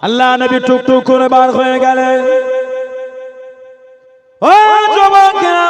আল্লাহ নবী টুকটুক করে বার হয়ে গেলেন। ও যুবকেরা,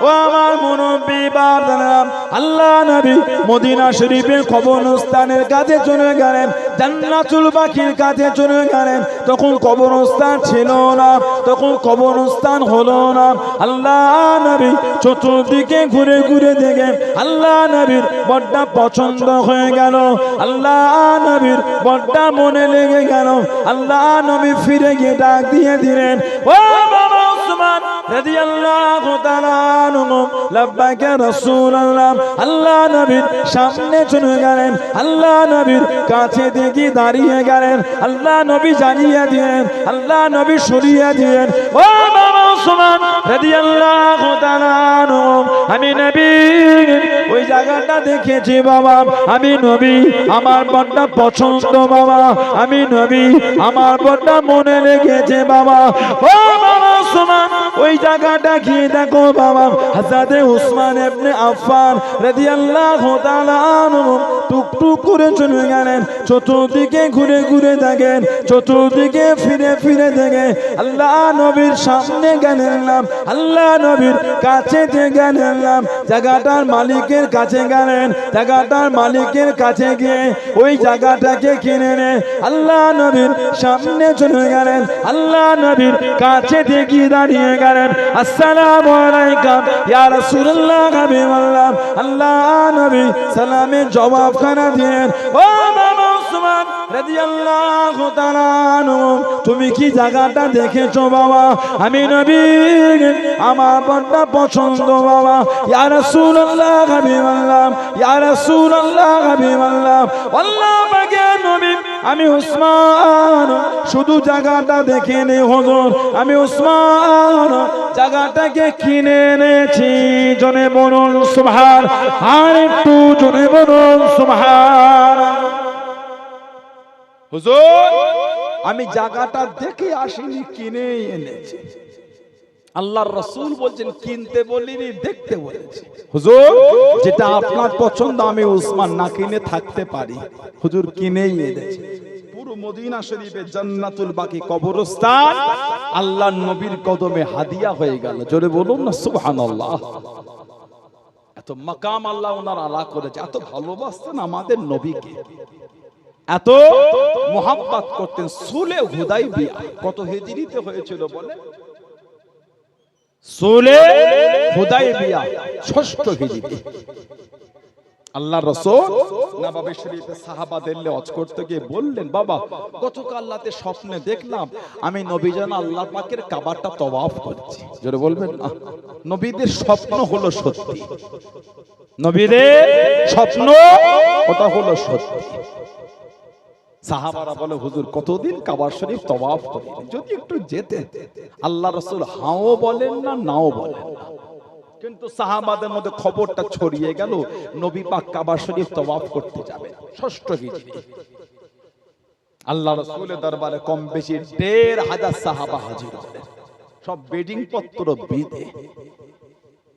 ও আমার মুরব্বি বাবারা, আল্লাহ নবী মদিনা শরীফের কবরস্থানের কাছে চলে গেলেন, জান্নাতুল বাকির কাছে চলে গেলেন। তখন কবরস্থান ছিল না, তখন কবরস্থান হলো না। আল্লাহ নবী চতুর্দিকে ঘুরে ঘুরে দেখে আল্লাহ নবীর বড়টা পছন্দ হয়ে গেল, আল্লাহ নবীর বড়টা মনে লেগে গেল। আল্লাহ নবী ফিরে গিয়ে ডাক দিয়ে দিলেন, ও বাবা উসমান রাদিয়াল্লাহু তাআলা আনহু, লাব্বাইক ইয়া রাসূলুল্লাহ। আল্লাহ নবীর সামনে চলে গেলেন, আল্লাহ নবীর কাছে দেখি দাঁড়িয়ে গেলেন। আল্লাহ নবী জানিয়ে দিলেন, আল্লাহ নবী সরিয়ে দিলেন, ও বাবা উসমান রাদিয়াল্লাহু তাআলা আনহু, আমি নবী ওই জায়গাটা দেখেছি বাবা, আমি নবী আমার বড়টা পছন্দ বাবা, আমি নবী আমার বড়টা মনে লেগেছে বাবা। ও বাবা উসমান, ওই জায়গাটা গিয়ে দেখো বাবা, হযরত উসমান ইবনে আফফান রাদিয়াল্লাহু তাআলা আনহু টুকটুক করে চলে গেলেন। চতুর্দিকে ঘুরে ঘুরে দেখেন, চতুর্দিকে ফিরে ফিরে দেখেন, আল্লাহ নবীর সামনে গেলেন না, আল্লাহ নবীর কাছে গেলেন না, জায়গাটার মালিকের কাছে গেলেন। জায়গাটার মালিকের কাছে গিয়ে ওই জায়গাটাকে কিনে নে আল্লাহ নবীর সামনে চলে গেলেন, আল্লাহ নবীর কাছে গিয়ে দাঁড়িয়ে গেলেন। আসসালামু আলাইকুম ইয়া রাসূলুল্লাহ হাবিবাল্লাহ। আল্লাহ নবী সালামের জবাবখানা দিলেন, ও বাবা উসমান রাদিয়াল্লাহু তাআলা আনহু, তুমি কি জায়গাটা দেখেছো বাবা? আমি নবী আমার বড়টা পছন্দ বাবা। ইয়া রাসূলুল্লাহ হাবিবাল্লাহ, ইয়া রাসূলুল্লাহ হাবিবাল্লাহ, আল্লাহ পাকে নবী আমি উসমান শুধু জায়গাটা দেখে নেই হুজুর, আমি উসমান জায়গাটাকে কিনে এনেছি। জনে বলুন সুবহান, আর একটু জনে বলুন সুবহান। হুজুর আমি জায়গাটা দেখে আসিনি, কিনে এনেছি। আল্লাহর রাসূল বলছেন কিনতে বলিনি, দেখতে বলেছি। হুজুর যেটা আপনার পছন্দ আমি উসমান না কিনে থাকতে পারি, হুজুর কিনেই এনেছি। পুরো মদিনা শরীফে জান্নাতুল বাকি কবরস্থান আল্লাহর নবীর কদমে হাদিয়া হয়ে গেল। জোরে বলুন না সুবহানাল্লাহ। এত মাকাম আল্লাহ ওনার আলা করেছে, এত ভালোবাসতেন আমাদের নবীকে, এত মোহাব্বত করতেন। সুলে হুদাইবিয়া কত হিজরিতে হয়েছিল বলে? সুলে হুদাইবিয়া 6ষ্ঠ হিজরি। আল্লাহর রাসূল নববী শরীফে সাহাবাদের হজ করতে গিয়ে বললেন, বাবা গতকাল রাতে স্বপ্নে দেখলাম আমি নবীজান আল্লাহ পাকের কাবাটা তওয়াফ করছি। জোরে বলবেন না। নবীদের স্বপ্ন হলো সত্যি, নবীদের স্বপ্ন ওটা হলো সত্যি। সাহাবারা বলে, হুজুর কতদিন কাবা শরীফ তওয়াফ করেন, যদি একটু যেতেন। আল্লাহ রাসূল হাও বলেন না, নাও বলেন না, কিন্তু সাহাবাদের মধ্যে খবরটা ছড়িয়ে গেল নবী পাক কাবা শরীফ তওয়াফ করতে যাবেন 6ষ্ঠ হিজরি। আল্লাহ রাসূলের দরবারে কম বেশি ১৫০০ সাহাবা হাজির হলেন, সব বেডিং পত্র বিধে।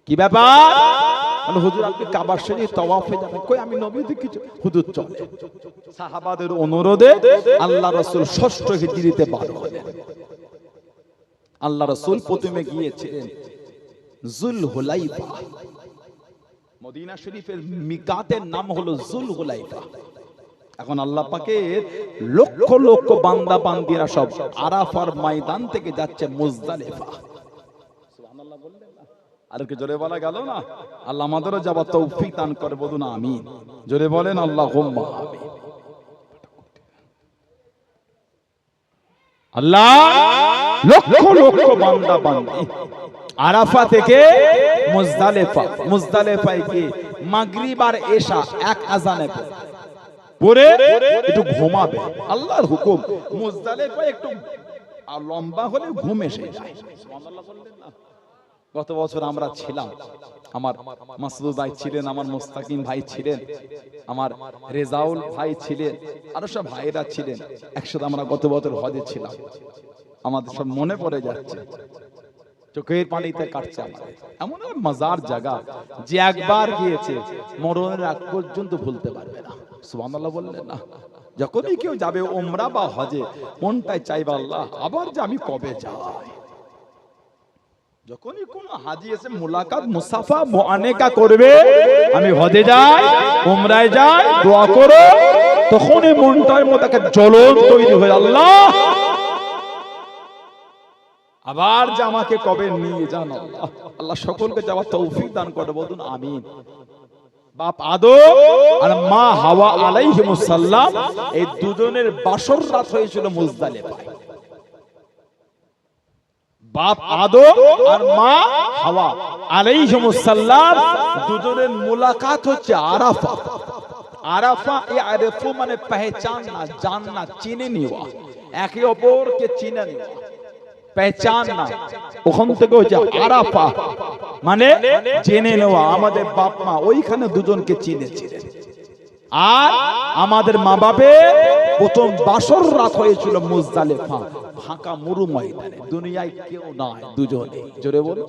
কি ব্যাপার? হুজুর আপনি কাবা শরীফ তওয়াফে যাবেন। কই আমি নবী দেখেছি। হুজুর চলে। সাহাবাদের অনুরোধে আল্লাহ রাসূল 6ষ্ঠ হিজরিতে বার হলেন। আল্লাহ রাসূল প্রথমে গিয়েছিলেন যুলহুলাইফা। মদিনা শরীফের মিকাতের নাম হলো যুলহুলাইফা। এখন আল্লাহ পাকের লক্ষ লক্ষ বান্দা বান্দিরা সব আরাফার ময়দান থেকে যাচ্ছে মুজদালিফা। সুবহানাল্লাহ বললেন না? আর কি জোরে বলা গেল না? আল্লাহ আমাদেরও যাওয়ার তৌফিক দান করে, বলুন আমিন। জোরে বলেন আল্লাহুম্মা আমিন। আল্লাহ লক্ষ লক্ষ বান্দা বান্দি আরাফা থেকে মুজদালিফা, মুজদালিফায় গিয়ে মাগরিব আর এশা এক আযানে পড়ে একটু ঘুমাবে। আল্লাহর হুকুম। মুজদালিফায় একটু লম্বা হলে ঘুম এসে যায়। সুবহানাল্লাহ বললেন না? গত বছর আমরা ছিলাম, আমার মাসুদ ভাই ছিলেন, আমার মুস্তাকিম ভাই ছিলেন, আমার রেজাউল ভাই ছিলেন, আরো সব ভাইরা ছিলেন। একসাথে আমরা গত বছর হজে ছিলাম। আমাদের সব মনে পড়ে যাচ্ছে, চোখের পানিতে কাটছে আমাদের। এমন মজার জায়গা যে একবার গিয়েছে মরণের আগ পর্যন্ত ভুলতে পারবে না। সুবহানাল্লাহ বললেন না? যখনই কেউ যাবে উমরা বা হজে মনটাই চাইবে আল্লাহ আবার যে আমি কবে যাই। যখনই কোন হাজি এসে মুলাকাত মুসাফা মুআনেকা করবে, আমি হজে যাই উমরায় যাই দোয়া করো, তখনই মনটার মধ্যে একটা জ্বলন তৈরি হয়ে আল্লাহ আবার যে আমাকে কবে নিয়ে যান আল্লাহ। আল্লাহ সকলকে যাওয়ার তৌফিক দান করে, বলুন আমিন। বাপ আদম আর মা হাওয়া আলাইহিমুস সালাম এই দুজনের বাসর রাত হয়েছিল মুজদালিফায়। বাপ আদম আর মা হাওয়া আলাইহিমুস সালাম দুজনের মুলাকাত হচ্ছে আরাফা। আরাফা এ আরফু মানে পহচাননা, জাননা, চিনে নেওয়া, একে অপরকে চিনে নেওয়া, পহচাননা, ওখান থেকে হচ্ছে আরাফা মানে জেনে নেওয়া। আমাদের বাপ মা ওইখানে দুজনকে চিনেছিলেন, আর আমাদের মা বাপের প্রথম বাসর রাত হয়েছিল মুজদালিফা, ফাঁকা মরু ময়দানে, দুনিয়ায় কেউ নাই, দুজনে। জোরে বলো,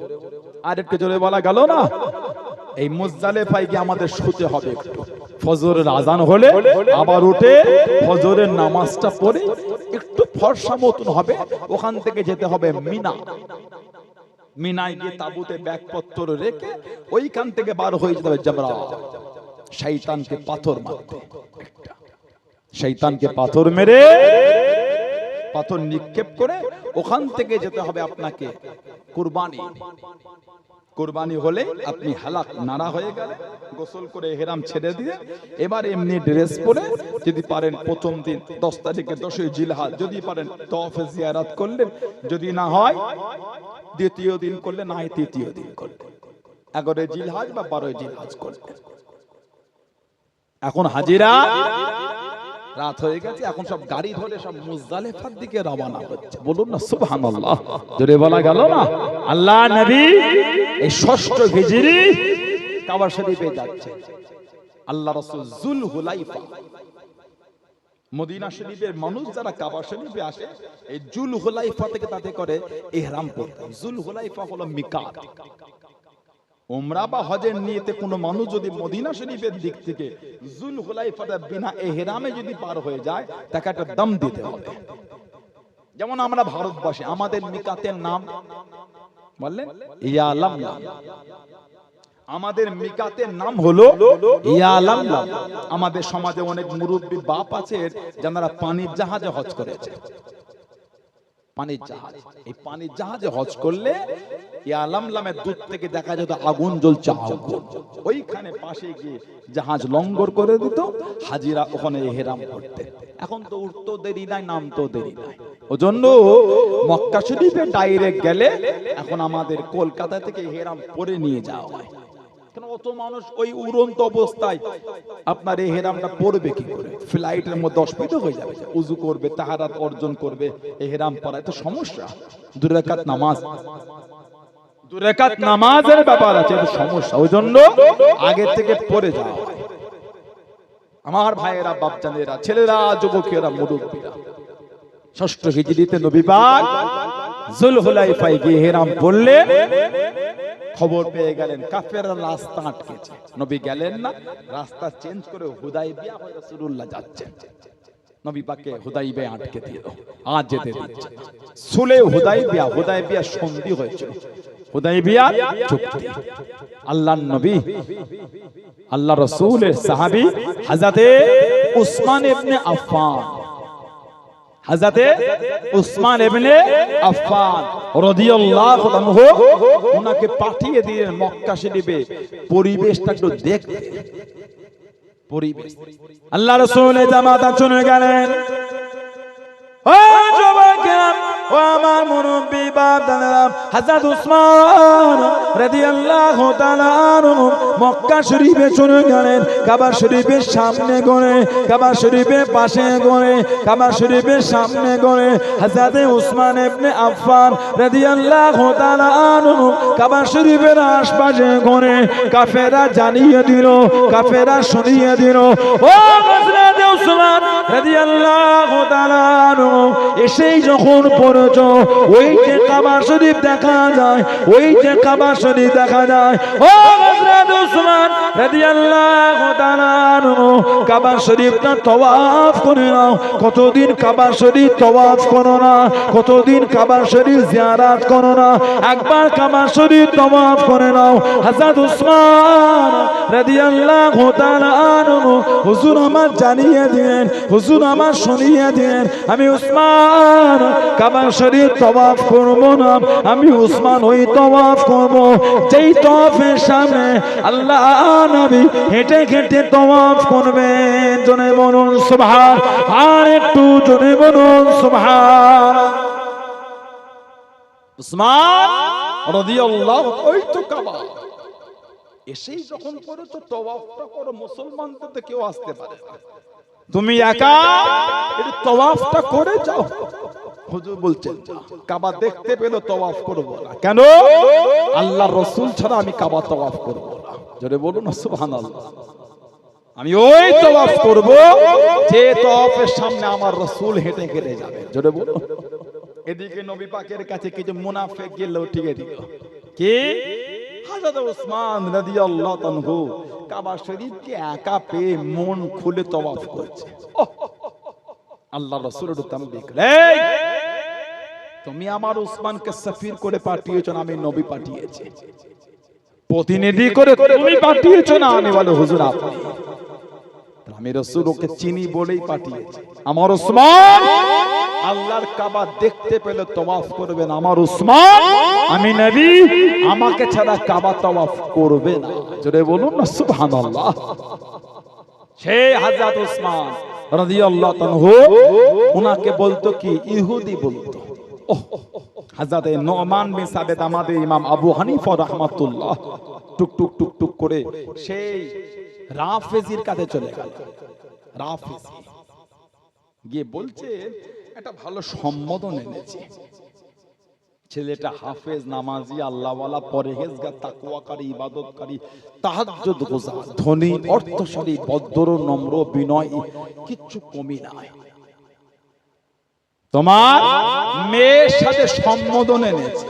আর একটু জোরে বলা গেল না? এই মুজদালিফায় গিয়ে আমাদের শুতে হবে একটু, ফজরের আজান হলে আবার উঠে ফজরের নামাজটা পড়ে একটু ফর্সা মতন হবে, ওখান থেকে যেতে হবে মিনা। মিনায় গিয়ে তাবুতে ব্যাগপত্র রেখে ওইখান থেকে বার হয়ে যেতে হবে জামরা, শয়তানকে পাথর মারতে। শয়তানকে পাথর মেরে, পাথর নিক্ষেপ করে ওখান থেকে যেতে হবে আপনাকে কুরবানি। কুরবানি হলে আপনি হালাক নাড়া হয়ে গেলে গোসল করে ইহরাম ছেড়ে দিয়ে এবার এমনি ড্রেস পরে যদি পারেন প্রথম দিন 10 তারিখে 10ই জিলহজ যদি পারেন তওয়াফে জিয়ারত করলেন, যদি না হয় দ্বিতীয় দিন করলে, না হয় তৃতীয় দিন করলেন, 11ই জিলহজ বা 12ই জিলহজ করলেন। এখন হাজিরা রাত হয়ে গেছে, এখন সব গাড়ি ধরে সব মুজদালিফার দিকে রওনা হচ্ছে। বলুন না সুবহানাল্লাহ, জোরে বলা গেল না? আল্লাহ নবী এই 6ষ্ঠ হিজরি কাবা শরীফে যাচ্ছে। আল্লাহ রাসূল জুল হুলাইফা, মদিনা শরীফের মানুষ যারা কাবা শরীফে আসে এই জুল হুলাইফা থেকে তাতে করে ইহরাম পড়তে। জুল হুলাইফা হলো মিকাত। উমরা বা হজের নিয়তে কোনো মানুষ যদি মদিনা শরীফের দিক থেকে জুল হুলাইফাটা বিনা ইহরামে যদি পার হয়ে যায়, তাকে একটা দম দিতে হবে। যেমন আমরা ভারতবাসী, আমাদের মিকাতের নাম বললেন ইয়া লামলাম, আমাদের মিকাতের নাম হলো ইয়া লামলাম। আমাদের সমাজে অনেক মুরব্বী বাপ আছে যারা পানির জাহাজে হজ করেছে। পানির জাহাজ, এই পানির জাহাজে হজ করলে ইয়া লামলামের দূর থেকে দেখা যেত আগুন জ্বলছে, আগুন। ওইখানে পাশে গিয়ে জাহাজ লঙ্গর করে দিত, হাজিরা ওখানে ইহরাম করতে। এখন তো উঠতো দেরি নাই, নামতো দেরি নাই, ওজন্য মক্কা শরীফে ডাইরেক্ট গেলে এখন আমাদের কলকাতা থেকে ইহরাম পরে নিয়ে যাওয়া হয়। কেন অত মানুষ ওই উড়ন্ত অবস্থায় আপনার ইহরামটা পড়বে কি করে? ফ্লাইটের মধ্যে অসুবিধা হয়ে যাবে, উযু করবে, তাহারাত অর্জন করবে, ইহরাম পরা তো সমস্যা। 2 রাকাত নামাজ, 2 রাকাত নামাজের ব্যাপার আছে, এটা সমস্যা। ওই জন্য আগে থেকে পড়ে যাওয়া হয়। আমার ভাইয়েরা, বাপজানেরা, ছেলেরা, যুবকেরা, মুরব্বীরা, 6ষ্ঠ হিজরিতে নবী পাক জুল হুলাইফায় গিয়ে ইহরাম পড়লে খবর পেয়ে গেলেন কাফেররা রাস্তা আটকেছে। নবী গেলেন না, রাস্তা চেঞ্জ করে হুদাইবিয়া হয়ে রাসূলুল্লাহ যাচ্ছেন। নবী পাককে হুদাইবিয়া আটকে দিল, আজ যেতে দিচ্ছে। সুলে হুদাইবিয়া, হুদাইবিয়া সন্ধি হয়েছিল, হুদাইবিয়া চুক্তি। আল্লাহর নবী, আল্লাহ রাসূলের সাহাবী হযরতে উসমান ইবনে আফফান, হযরতে উসমান ইবনে আফফান রাদিয়াল্লাহু আনহু ওনাকে পাঠিয়ে দিলেন মক্কা শরীফে পরিবেশটা একটু দেখতে। পরিবেশ আল্লাহ রাসূলের জামাতা চলে গেলেন। ও যুবকেরা, ও আমার মুরব্বি বাপ দাদারা, হযরত উসমান রাদিয়াল্লাহু তাআলা আনহু মক্কা শরীফে চলে গেলেন। কাবা শরীফের সামনে গড়ে, কাবা শরীফের পাশে গড়ে, কাবা শরীফের সামনে গড়ে হযরত উসমান ইবনে আফফান রাদিয়াল্লাহু তাআলা আনহু কাবা শরীফের আশপাশে গড়ে। কাফেররা জানিয়ে দিল, কাফেররা শুনিয়ে দিল, ও হযরত উসমান রাদিয়াল্লাহু তাআলা আনহু এসেই যখন পড়েছ, ওই যে কাবা শরীফ দেখা যায়, ওই যে কাবা শরীফ দেখা যায়, ও হযরত উসমান রাদিয়াল্লাহু তাআলা আনহু কাবা শরীফটা তওয়াফ করে নাও। কতদিন কাবা শরীফ তওয়াফ করো না, কতদিন কাবা শরীফ জিয়ারত করো না, একবার কাবা শরীফ তওয়াফ করে নাও। হযরত উসমান রাদিয়াল্লাহু তাআলা আনহু হুজুর আমার জানিয়ে দিলেন, হুজুর আমার শুনিয়ে দিলেন, আমি উসমান কাবা শরীফ তওয়াফ করব না, আমি উসমান ওই তওয়াফ করব যেই তওয়াফের সামনে আল্লাহ নবী হেঁটে হেঁটে তওয়াফ করবেন। জোরে বলুন সুবহান, আর একটু জোরে বলুন সুবহান। উসমান রাদিয়াল্লাহু ওই তো কাবা এসেই যখন করেছো তওয়াফটা করো, মুসলমানদের তো কেউ আসতে পারে না, তুমি একা এই তওয়াফটা করে যাও। হুজুর বলছেন কাবা দেখতে পেলো তওয়াফ করব না, কেন? আল্লাহর রাসূল ছাড়া আমি কাবা তওয়াফ করব না। জোরে বলুন সুবহানাল্লাহ। আমি ওই তওয়াফ করব যে তওয়াফের সামনে আমার রাসূল হেঁটে হেঁটে যাবে। জোরে বলুন। এদিকে নবী পাকের কাছে কিছু মুনাফিক গেল, ঠিক আছে কি হযরত উসমান রাদিয়াল্লাহু তাআলা কাবা শরীফকে একা পেয়ে মন খুলে তওয়াফ করছে। আল্লাহর রাসূলের তামবিক, এই তুমি আমার উসমানকে সফির করে পাঠিয়েছো না আমি নবী পাঠিয়েছি? প্রতিনিধি করে তুমি পাঠিয়েছো না? আমি বলে হুজুর আপনি। আমি রাসূল ওকে চিনি বলেই পাঠিয়েছি। আমার উসমান আল্লাহর কাবা দেখতে পেলে তওয়াফ করবেন, আমার উসমান আমি নবী আমাকে ছাড়া কাবা তওয়াফ করবে না। জোরে বলুন না সুবহানাল্লাহ। সেই হযরত উসমান রাদিয়াল্লাহু তাআলা উনাকে বলতো কি ইহুদি বলতো। হযরত নোমান বিন সাবিত আমাদের ইমাম আবু হানিফা রাহমাতুল্লাহ টুক টুক টুক টুক করে সেই রাফেজির কাছে চলে গেল। রাফেজি গিয়ে বলছে একটা ভালো সম্বোধন এনেছে, ছেলেটা হাফেজ, নামাজি, আল্লাহওয়ালা, পরহেজগার, তাকওয়াকারী, ইবাদতকারী, তাহাজ্জুদ গোজার, ধনী, অর্থশালী, ভদ্র, নম্র, বিনয়ী, কিচ্ছু কমি নাই। তোমার মেয়ের সাথে সম্বোধন এনেছে।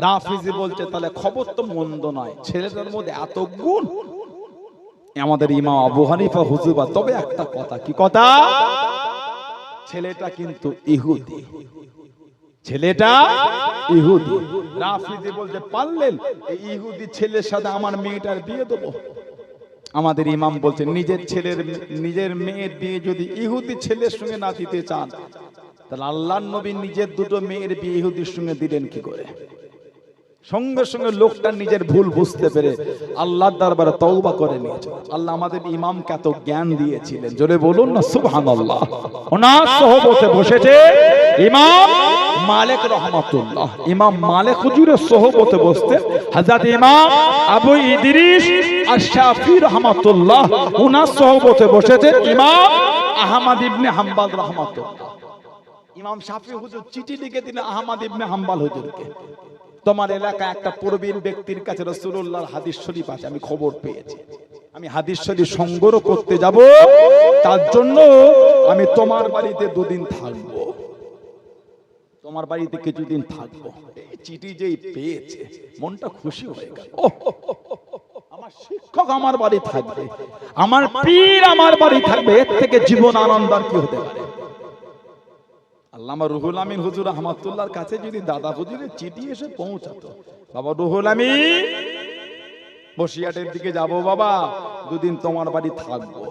রাফেজি বলছে তাহলে খবর তো মন্দ নয়, ছেলেটার মধ্যে এত গুণ। আমাদের ইমাম আবু হানিফা হুজুর, তবে একটা কথা, কি কথা? ছেলেটা কিন্তু ইহুদি, ছেলেটা ইহুদি। রাফেজি বলছে পারলেন এই ইহুদি ছেলের সাথে আমার মেয়েটার বিয়ে দেবো? আমাদের ইমাম বলছে নিজের মেয়ের বিয়ে যদি ইহুদি ছেলের সঙ্গে না দিতে চান, তাহলে আল্লাহর নবী নিজের দুটো মেয়ের বিয়ে ইহুদির সঙ্গে দিলেন কি করে? সঙ্গে সঙ্গে লোকটা নিজের ভুল বুঝতে পেরে আল্লাহর দরবারে তওবা করে নিয়েছে। আল্লাহ আমাদের ইমামকে এত জ্ঞান দিয়েছিলেন, জোরে বলুন না সুবহানাল্লাহ। ওনার সহবতে বসেছে ইমাম মালিক রহমাতুল্লাহ। ইমাম মালিক হুজুরের সহবতে বসতে হযরত ইমাম আবু ইদ্রিস আশ-শাফি রহমাতুল্লাহ, ওনার সহবতে বসেছে ইমাম আহমদ ইবনে হাম্বল রহমাতুল্লাহ। ইমাম শাফি হুজুর চিঠি লিখে দিলেন আহমদ ইবনে হাম্বল হুজুরকে, তোমার এলাকায় একটা প্রবীণ ব্যক্তির কাছে রাসূলুল্লাহর হাদিস শরীফ আছে, আমি খবর পেয়েছি, আমি হাদিস শরীফ সংগ্রহ করতে যাব, তার জন্য আমি তোমার বাড়িতে দুদিন থাকবো, তোমার বাড়িতে কিছুদিন থাকবো। চিঠি যেই পেয়েছে মনটা খুশি হয়ে গেল। আমার শিক্ষক আমার বাড়ি থাকবে, আমার পীর আমার বাড়ি থাকবে, এর থেকে জীবন আনন্দ আর কি হতে পারে? আল্লামা রুহুল আমিন হুজুর রহমাতুল্লাহর কাছে যদি দাদা হুজুরের চিঠি এসে পৌঁছাতো, বাবা রুহুল আমিন বসিয়াটের দিকে যাব, বাবা দুদিন তোমার বাড়ি থাকবো,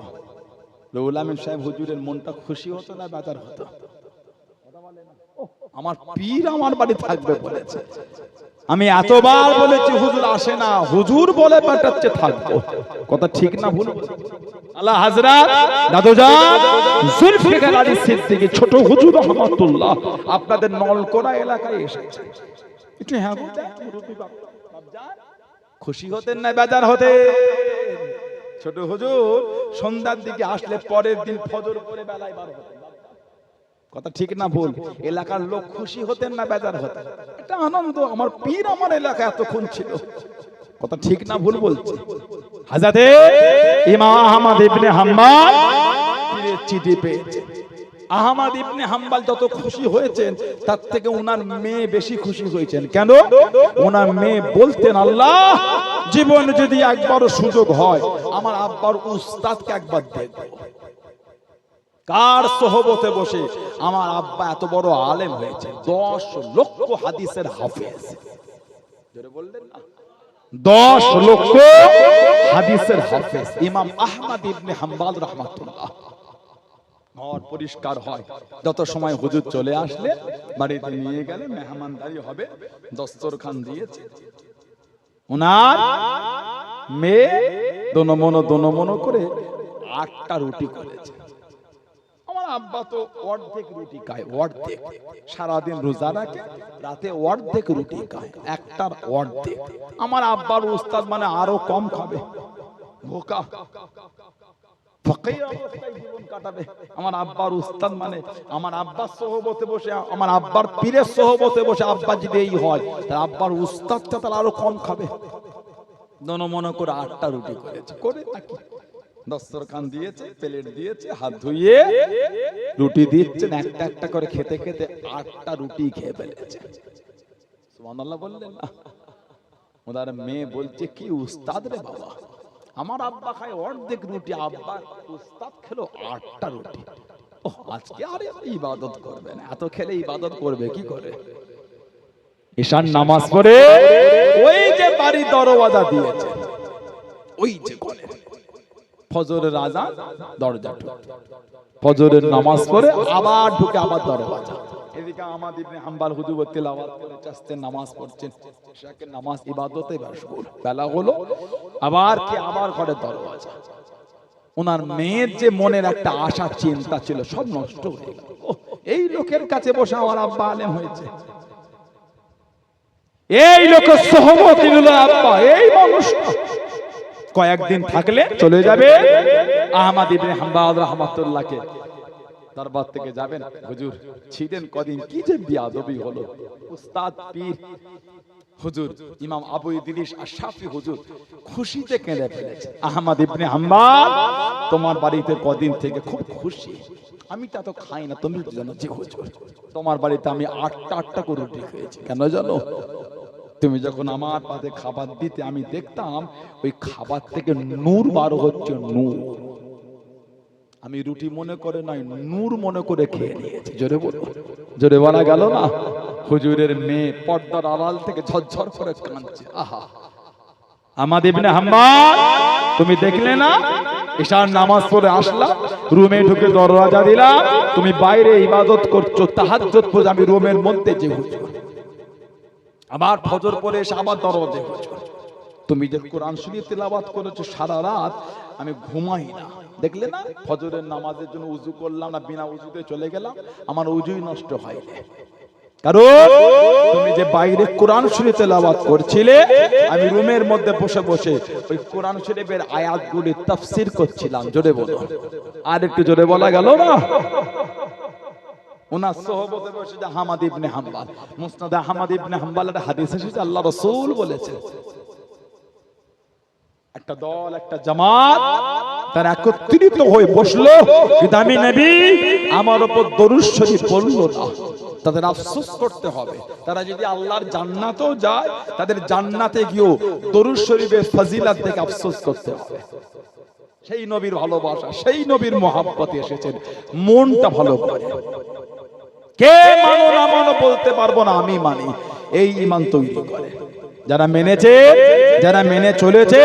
রুহুল আমিন সাহেব হুজুরের মনটা খুশি হতো না বেজার হতো? আমার পীর আমার বাড়ি থাকবে বলেছে। আমি এতবার বলেছি হুজুর আসে না, হুজুর বলে পাঠাচ্ছে থাকবো, কথা ঠিক না ভুল? আল্লাহ হযরত দাদুজান জুলফিকার আলী সিদ্দিকী ছোট হুজুর রহমাতুল্লাহ আপনাদের নলকোড়া এলাকায় এসেছে। একটু হ্যাঁ বলতে মুরব্বি বাপজান খুশি হতেন না বেজার হতে? ছোট হুজুর সন্ধ্যার দিকে আসলে পরের দিন ফজর করে বেলায় বার হতেন, কথা ঠিক না ভুল? এলাকার লোক খুশি হতেন না বেজার হতেন? এটা আনন্দ, আমার পীর আমার এলাকায় এতক্ষণ ছিল, কথা ঠিক না ভুল বলছি? হযরতে ইমাম আহমদ ইবনে হাম্বল পীরের চিঠি পেয়েছে, আহমদ ইবনে হাম্বল যত খুশি হয়েছেন তার থেকে ওনার মেয়ে বেশি খুশি হয়েছেন। কেন? ওনার মেয়ে বলতেন, আল্লাহ জীবন যদি একবারও সুযোগ হয় আমার আব্বার উস্তাদকে একবার দেখব, কার সোহবতে বসে আমার আব্বা এত বড় আলেম হয়েছে, 10 লক্ষ হাদিসের হাফেজ। জোরে বললেন না, 10 লক্ষ হাদিসের হাফেজ ইমাম আহমদ ইবনে হাম্বল রাহমাতুল্লাহ। ঘর পরিষ্কার হয়, যত সময় হুজুর চলে আসলে বাড়িতে নিয়ে গেলে মেহমানদারি হবে, দস্তরখান দিয়েছে। ওনার মেয়ে দোনো করে 8টা রুটি করেছে। আমার আব্বা তো অর্ধেক রুটি খায়, অর্ধেক। সারাদিন রোজা রাখে, রাতে অর্ধেক রুটি খায়, একটার অর্ধেক। আমার আব্বার উস্তাদ মানে আরো কম খাবে, ভোকা ফকির অবস্থায় জীবন কাটাবে। আমার আব্বার উস্তাদ মানে আমার আব্বার সোহবতে বসে, আমার আব্বার পীরের সোহবতে বসে আব্বা যদি এই হয়, তার আব্বার উস্তাদটা তার আরো কম খাবে। মনে করে 8টা রুটি করেছে, করে নাকি দস্তরখান দিয়েছে, প্লেট দিয়েছে, হাত ধুইয়ে রুটি দিচ্ছেন, একটা একটা করে খেতে খেতে 8টা রুটি খেয়ে ফেলেছে। সুবহানাল্লাহ বললেন না? ওনার মেয়ে বলছে, কি উস্তাদ রে বাবা, আমার আব্বা খায় অর্ধেক রুটি, আব্বার উস্তাদ খেলো 8টা রুটি। ও আজকে আরে ইবাদত করবে না, এত খেলে ইবাদত করবে কি করে? ঈশান নামাজ পড়ে ওই যে বাড়ি দরওয়াজা দিয়েছে, ওই যে ঘরে ফজরের আযান, দরজা ঠুক, ফজরের নামাজ পড়ে আবার ঢুকে আবার দরওয়াজা। এদিকে আহমদ ইবনে হাম্বল হুজুর তিলাওয়াত করে চাচ্ছেন, নামাজ পড়ছেন, শাকের নামাজ ইবাদতে ব্যস্ত। বেলা হলো, আবার কি আবার ঘরে দরওয়াজা। ওনার মেয়ের যে মনের একটা আশা চিন্তা ছিল সব নষ্ট হয়ে গেল। এই লোকের কাছে বসে আমার আব্বা আলেম হয়েছে, এই লোকের সোহবতে নিল আব্বা, এই মানুষটা কয়েকদিন থাকলে চলে যাবে। আহমদ ইবনে হাম্বল রাহমাতুল্লাহকে দরবার থেকে যাবেন, হুজুর ছিলেন কদিন, কি যে বিয়াদবি হলো। উস্তাদ পীর হুজুর ইমাম আবু ইদ্রিস আশ-শাফি হুজুর খুশিতে কেঁদে ফেলেছে। আহমদ ইবনে হাম্বল তোমার বাড়িতে কদিন থেকে খুব খুশি, আমি তা তো খাই না, তুমি জানো যে হুজুর তোমার বাড়িতে আমি 8টা করে রুটি খেয়েছি। কেন জানো? তুমি যখন আমার পাতে খাবার দিতে আমি দেখতাম ওই খাবার থেকে নূর বার হচ্ছে, নূর। আমি রুটি মনে করে নাই, নূর মনে করে খেয়ে নিয়েছি। জোরে বলো, জোরে বলা গেল না? হুজুরের মেয়ে পর্দার আড়াল থেকে ঝরঝর করে কাঁদছে। আহা, আহমদ ইবনে হাম্বল তুমি দেখলে না, ঈশার নামাজ পড়ে আসলাম, রুমে ঢুকে দরওয়াজা দিলাম, তুমি বাইরে ইবাদত করছো, তাহাজ্জুদ পড়ে আমি রুমের মধ্যে যে হুজুর, আবার ফজর পড়ে এসে আবার দরওয়াজা হুজুর, তুমি যে কোরআন শরীফ তেলাওয়াত করেছো সারা রাত, আমি ঘুমাই না। দেখলে না, ফজরের নামাজের জন্য উযু করলাম না, বিনা উযুতে চলে গেলাম, আমার উযুই নষ্ট হয়নি। কারণ তুমি যে বাইরে কোরআন শরীফ তেলাওয়াত করছিলে, আমি রুমের মধ্যে বসে বসে ওই কোরআন শরীফের আয়াতগুলি তাফসীর করছিলাম। জোরে বলো, আর একটু জোরে বলা গেল না? ওনার সোহবতে বসে যে আহমদ ইবনে হাম্বল, মুসনাদ আহমদ ইবনে হাম্বলের হাদিস এসেছে, আল্লাহ রাসূল বলেছেন, একটা দল, একটা জামাত তারা একত্রিত হয়ে বসলো, কিন্তু আমি নবী আমার উপর দরুদ শরীফ পড়লো না, তাদের আফসোস করতে হবে। তারা যদি আল্লাহর জান্নাতেও যায়, তাদের জান্নাতে গিয়েও দরুদ শরীফের ফজিলত দেখে আফসোস করতে হবে। সেই নবীর ভালোবাসা, সেই নবীর মহব্বতে এসেছেন, মনটা ভালো করে। কে মানো না মানো বলতে পারবো না, আমি মানি। এই ঈমান তৈরি করে যারা মেনেছে, যারা মেনে চলেছে,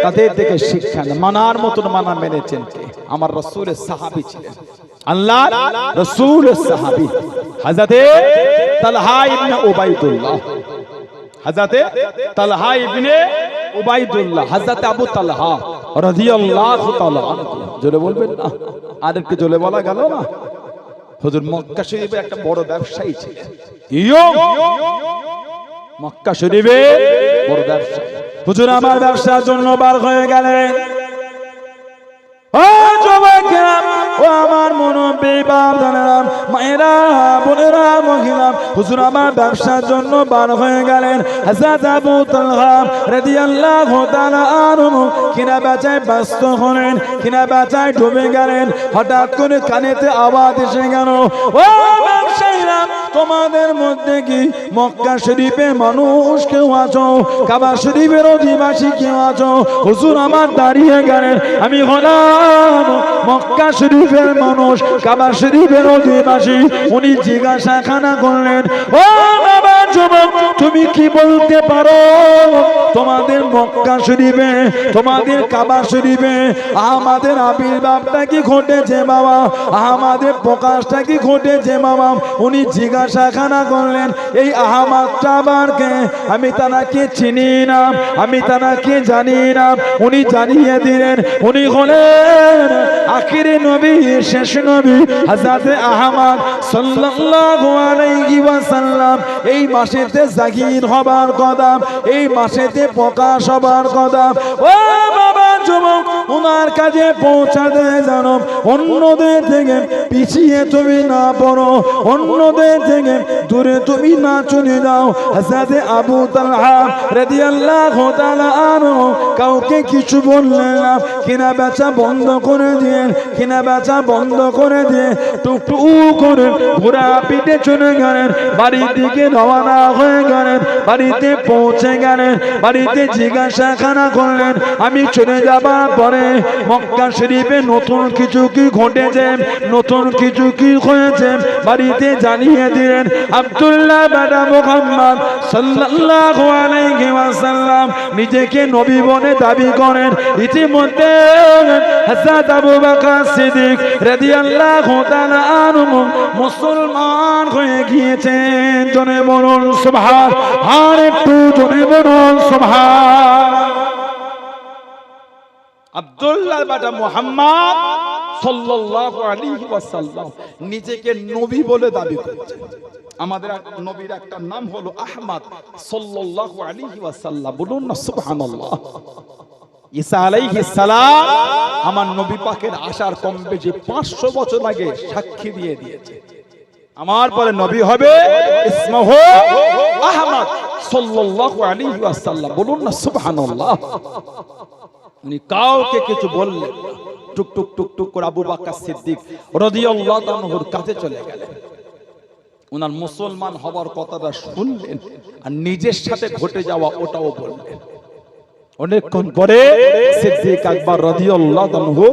তাদের থেকে শিক্ষা মানার মতন মানা মেনেছেন কে? আমার রাসূলের সাহাবী ছিলেন, আল্লাহর রাসূলের সাহাবী হযরতে তালহা ইবনে উবাইদুল্লাহ, হযরতে তালহা ইবনে উবাইদুল্লাহ, হযরতে আবু তালহা রাদিয়াল্লাহু তাআলা আনহু। জোরে বলবেন না? আর একটু জোরে বলা গেল না? হুজুর মক্কা শরীফে একটা বড় ব্যবসায়ী ছিলেন, মক্কা শরীফে বড় ব্যবসায়ী। হুজুর আমার ব্যবসার জন্য বার হয়ে গেলেন। ও যুবকেরা, ও আমার মুরব্বি বাপ জানেরা, মায়েরা, বোনেরা, মহিলা হুজুর আমার ব্যবসার জন্য বার হয়ে গেলেন। হযরত আবু তালহা রাদিয়াল্লাহু তাআলা আনহু কিনা বেচায় ব্যস্ত হলেন, কিনা বেচায় ডুবে গেলেন। হঠাৎ করে কানেতে আওয়াজ এসে গেল, ও ব্যবসায়ীরা, তোমাদের মধ্যে কি মক্কা শরীফের মানুষ কেউ আছো? কাবা শরীফের অধিবাসী কেউ আছো? হুজুর আমার দাঁড়িয়ে গেলেন, আমি হলাম মক্কা শরীফের মানুষ, কাবা শরীফের অধিবাসী। উনি জিজ্ঞাসাখানা করলেন, ও বাবা যুবক, তুমি কি বলতে পারো? তোমাদের মক্কা শরীফে, তোমাদের কাবা শরীফে আমাদের আবির্ভাবটা কি ঘটেছে বাবা? আমাদের প্রকাশটা কি ঘটেছে বাবা? উনি জিজ্ঞাসাখানা করলেন, এই আহমদটা আবারকে? আমি তাকে চিনি না, আমি তাকে জানি না। উনি জানিয়ে দিলেন, উনি হলেন আখিরি নবী, শেষ নবী হযরত আহমদ সাল্লাল্লাহু আলাইহি ওয়াসাল্লাম। এই মাসেতে জাহির হবার কথা, এই মাসেতে প্রকাশ হবার কথা। ও বাবা যুবক, ওনার কাছে পৌঁছাতে জানো, অন্যদের থেকে পিছিয়ে তুমি না পড়ো, অন্যদের থেকে দূরে তুমি না চলে যাও। হযরত আবু তালহা রাদিয়াল্লাহু তাআলা আনহু কাউকে কিছু বললেন না, কিনা বেচা বন্ধ করে দিয়ে, কিনা বেচা বন্ধ করে দিয়ে টুকটুক করে ঘোড়া পিঠে চলে গেলেন, বাড়ির দিকে রওনা হয়ে গেলেন। বাড়িতে পৌঁছে গেলেন, বাড়িতে জিজ্ঞাসাখানা করলেন, আমি চলে যাবার পরে মক্কা শরীফে নতুন কিছু কি ঘটেছে, নতুন কিছু কি হয়েছে বাড়িতে জানিয়ে দিলেন। আব্দুল্লাহ বেটা মুহাম্মদ সাল্লাল্লাহু আলাইহি ওয়াসাল্লাম নিজেকে নবী বলে দাবি করেন। ইতিমধ্যে হযরত আবু বকর সিদ্দিক রাদিয়াল্লাহু তাআলা আনহু মুসলমান হয়ে গিয়েছেন। জনে বলুন সুবহান, আর একটু জনে বলুন সুবহান। আব্দুল্লাহ বেটা মুহাম্মদ সাল্লাল্লাহু আলাইহি ওয়াসাল্লাম নিজেকে নবী বলে দাবি করছেন। আমাদের নবীর একটা নাম হলো আহমদ সাল্লাল্লাহু আলাইহি ওয়াসাল্লাম। বলুন না সুবহানাল্লাহ। ঈসা আলাইহিস সালাম আমার নবী পাকের আসার কম বেশি 500 বছর আগে সাক্ষী দিয়ে দিয়েছে, আমার পরে নবী হবে ইসমহু আহমদ সাল্লাল্লাহু আলাইহি ওয়াসাল্লাম। বলুন না সুবহানাল্লাহ। উনি কাউকে কিছু বললেন, টুক টুক টুক টুক করে আবু বকর সিদ্দিক রাদিয়াল্লাহু তাআলার কাছে চলে গেলেন। ওনার মুসলমান হওয়ার কথাটা শুনলেন আর নিজের সাথে ঘটে যাওয়া ওটাও বললেন। অনেকক্ষণ পরে সিদ্দিক আকবর রাদিয়াল্লাহু আনহু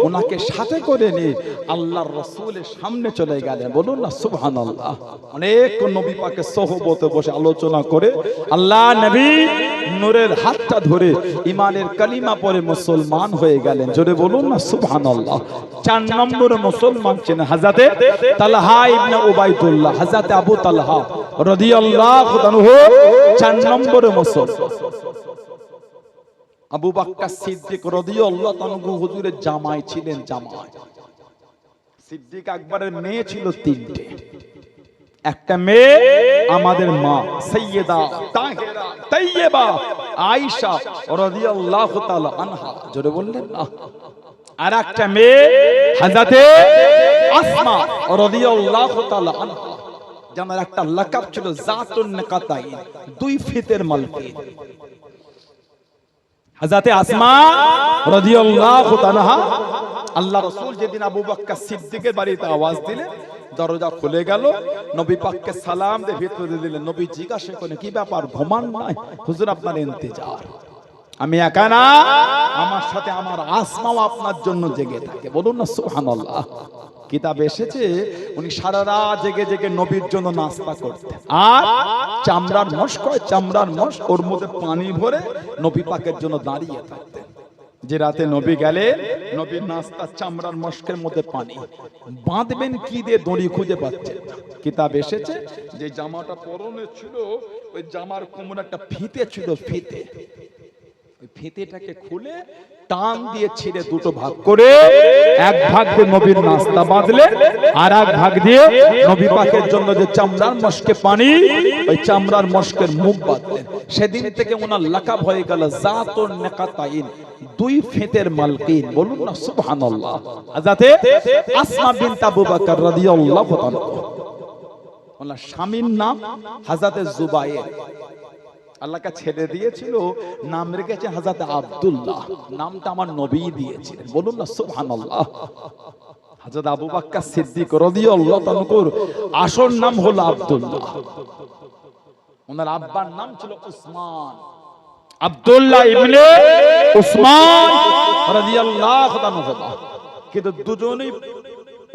ওনাকে সাথে করে নিয়ে আল্লাহর রাসূলের সামনে চলে গেলেন। বলুন না সুবহানাল্লাহ। অনেক নবী পাকের সোহবতে বসে আলোচনা করে আল্লাহ নবী নূরের হাতটা ধরে ঈমানের কালিমা পড়ে মুসলমান হয়ে গেলেন। জোরে বলুন না সুবহানাল্লাহ। 4 নম্বরে মুসলমান ছিলেন হযরতে তালহা ইবনে উবাইদুল্লাহ। হযরতে আবু তালহা রাদিয়াল্লাহু আনহু 4 নম্বরে মুসলমান। আবু বকর সিদ্দিক রাদিয়াল্লাহু আনহু হুজুরের জামাই ছিলেন। জামাই সিদ্দিক আকবরের মেয়ে ছিল 3টে। একটা মেয়ে আমাদের মা সাইয়্যিদা তাহিরা তাইয়্যিবা আয়েশা রাদিয়াল্লাহু তাআলা আনহা। জোরে বললেন না। আর একটা মেয়ে হযরতে আসমা রাদিয়াল্লাহু তাআলা আনহা, যার একটা লাকাব ছিল জাতুন নিকাতাইন, 2 ফিতের মালকিন। হযরতে আসমা রাদিয়াল্লাহু তাআলা, আল্লাহ রাসূল যেদিন আবু বকর সিদ্দিকের বাড়িতে আওয়াজ দিলেন, দরজা খুলে গেল, নবী পাককে সালাম দিয়ে ভিতরে দিলেন। নবী জিজ্ঞাসা করেন, কি ব্যাপার, ঘুমান নাই? হুজুর আপনার ইন্তজার, আমি একা না, আমার সাথে আমার আসমাও আপনার জন্য জেগে থাকে। বলুন না সুবহানাল্লাহ। কিতাব এসেছে উনি সারা রাত জেগে জেগে নবীর জন্য নাস্তা করতেন। আর চামড়ার মশক, চামড়ার মশক, ওর মধ্যে পানি ভরে নবী পাকের জন্য দাঁড়িয়ে থাকতেন। যে রাতে নবী গেলেন, নবীর নাস্তা চামড়ার মশকের মধ্যে পানি, বাঁধবেন কি দিয়ে দড়ি খুঁজে পাচ্ছেন। কিতাব এসেছে যে জামাটা পরনে ছিল, ওই জামার কোমরে একটা ফিতে ছিল, ফিতে, ওই ফিতেটাকে খুলে টান দিয়ে ছিঁড়ে 2টো ভাগ করে, এক ভাগ দিয়ে নবীর নাস্তা বাঁধলেন, আর এক ভাগ দিয়ে নবী পাকের জন্য যে চামড়ার মশকে পানি, ওই চামড়ার মশকের মুখ বাঁধলেন। সেদিন থেকে ওনার লাকাব হয়ে গেল জাতুন নিকাতাইন, 2 ফিতের মালকিন। বলুন না সুবহানাল্লাহ। হযরতে আসমা বিনত আবু বকর রাদিয়াল্লাহু তাআলা। ওনার স্বামীর নাম হযরতে জুবায়ের। আল্লাহকে ছেড়ে দিয়েছিল, নাম রেখেছে হযরত আব্দুল্লাহ। নামটা আমার নবী দিয়েছিলেন, বলুন না সুবহানাল্লাহ। হযরত আবু বকর সিদ্দিক রাদিয়াল্লাহু তাআলার আসল নাম হলো আব্দুল্লাহ। ওনার আব্বার নাম ছিল উসমান, আব্দুল্লাহ ইবনে উসমান রাদিয়াল্লাহু তাআলা। কিন্তু দুজনেই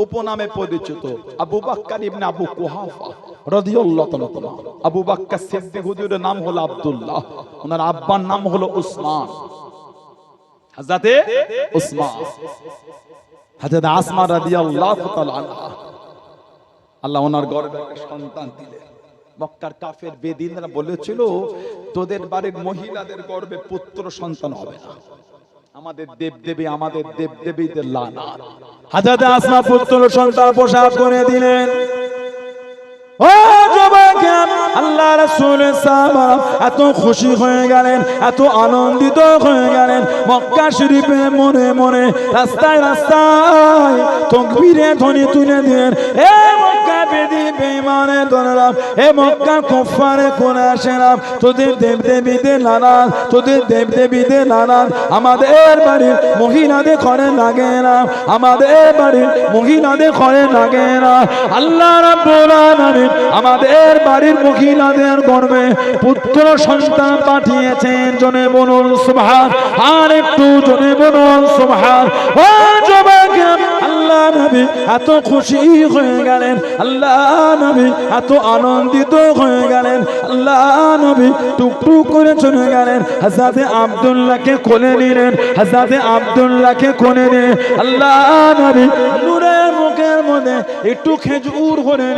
উপনামে পরিচিত, আবু বকর ইবনে আবু কুহাফা রাদিয়াল্লাহু তাআলা। আবু বকর সিদ্দিক হুজুরের নাম হলো আব্দুল্লাহ, ওনার আব্বার নাম হলো উসমান, হযরতে উসমান। হযরত আসমা রাদিয়াল্লাহু তাআলা আনহা, আল্লাহ ওনার গর্ভে একটা সন্তান দিলেন। মক্কার কাফের বেদিনরা বলেছিল, তোদের বাড়ির মহিলাদের গর্ভে পুত্র সন্তান হবে না, আমাদের দেবদেবী, আমাদের দেবদেবীদের লানাত। হযরত আসমা পুত্র সন্তান প্রসব করে দিলেন। ও যুবকেরা, আল্লাহ রাসূলের সাহাবারা এত খুশি হয়ে গেলেন, এত আনন্দিত হয়ে গেলেন, মক্কা শরীফে মনে মনে রাস্তায় রাস্তায় তাকবীরে ধ্বনি তুলে দিলেন। এ মক্কা বেদি বেঈমানে দলালাম, এ মক্কা কুফারে কুরাইশেরা, তোদের দেবদেবীদের লানাত, তোদের দেবদেবীদের লানাত। আমাদের বাড়ির মহিলাদের ঘরে লাগে না, আমাদের বাড়ির মহিলাদের ঘরে লাগে না। আল্লাহ রাব্বুল আলামিন আমাদের বাড়ির মহিলাদের গর্ভে পুত্র সন্তান পাঠিয়েছেন। জনে বলুন সুবহান, আর একটু জনে বলুন সুবহান। ও যুবকেরা, আল্লাহ নবী এত খুশি হয়ে গেলেন, আল্লাহ নবী এত আনন্দিত হয়ে গেলেন, আল্লাহ নবী টুকটুক করে চলে গেলেন। হযরতে আব্দুল্লাহকে কোলে নিলেন, হযরতে আব্দুল্লাহকে কোলে নিয়ে আল্লাহ নবী নূরের মুখের মধ্যে একটু খেজুর ভরে